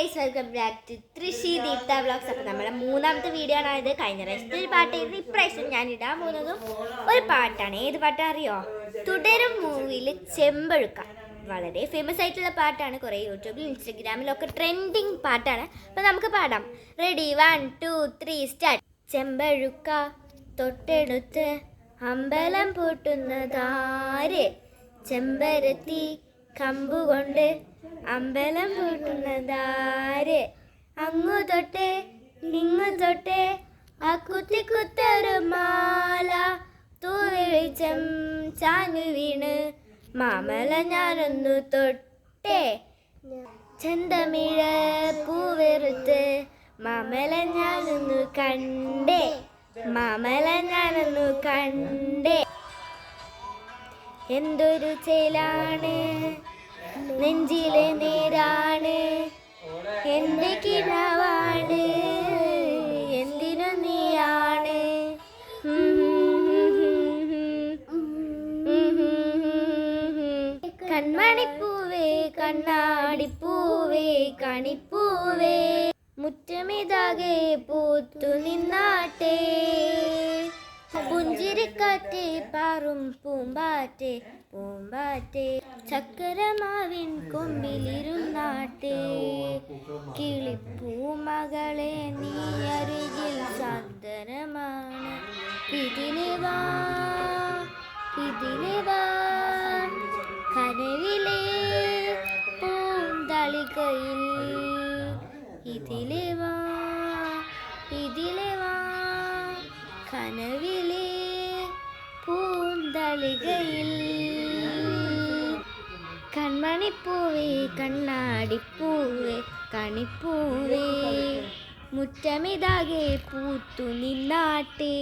Welcome back to Thrissi Deeptha vlogs. അപ്പോൾ നമ്മുടെ മൂന്നാമത്തെ വീഡിയോ ആണ് ഇത്. കഴിഞ്ഞ പ്രാവശ്യത്തെ ഒരു പാട്ടായിരുന്നു. ഇപ്രാവശ്യം ഞാൻ ഇടാൻ പോകുന്നതും ഒരു പാട്ടാണ്. ഏത് പാട്ടാണ് അറിയോ? തുടരും മൂവിയിൽ ചെമ്പഴുക്ക. വളരെ ഫേമസ് ആയിട്ടുള്ള പാട്ടാണ്. കുറേ യൂട്യൂബിൽ ഇൻസ്റ്റഗ്രാമിലൊക്കെ ട്രെൻഡിങ് പാട്ടാണ്. അപ്പോൾ നമുക്ക് പാടാം. Ready 1 2 3 start. ചെമ്പഴുക്ക തൊട്ടെടുത്ത് അമ്പലം പൂട്ടുന്നതാര്? ചെമ്പരത്തി കമ്പുകൊണ്ട് അമ്പലം പൂട്ടുന്നതാര്? അങ്ങു തൊട്ടേ ഇങ്ങു തൊട്ടേ ആ കുത്തി കുത്തൊരു മാല തൂവെളിച്ചം ചാഞ്ഞു വീണ് മാമല ഞാനൊന്നു തൊട്ടേ ചെന്തമിഴ പൂവെറുത്ത് മാമല ഞാനൊന്നു കണ്ടേ മാമല ഞാനൊന്നു കണ്ടേ. എന്തൊരു ചേലാണ് നെഞ്ചിലെ നേരാണ് എൻ്റെ കിണവാണ് എന്തിനു നീയാണ്. കൺമണിപ്പൂവേ കണ്ണാടിപ്പൂവേ കണിപ്പൂവേ മുറ്റമിതാകെ പൂത്തു നിന്നാട്ടെ പുഞ്ചിരിക്കാറ്റ് പാറും പൂമ്പാറ്റെ പൂമ്പാറ്റെ ചക്കരമാവിൻ കൊമ്പിലിരുന്നാട്ടെ കിളിപ്പൂമകളെ നീ അരികിൽ സാന്ത്വനമാണ്. ഇതിലെ വാ കനവിലെ പൂന്തളികയിൽ ഇതിലെ വാ കനവിലെ പൂന്തളികയിൽ. കൺമണിപ്പൂവേ കണ്ണാടിപ്പൂവേ കണിപ്പൂവേ മുറ്റമിതാകെ പൂത്തു നിന്നാട്ടേ.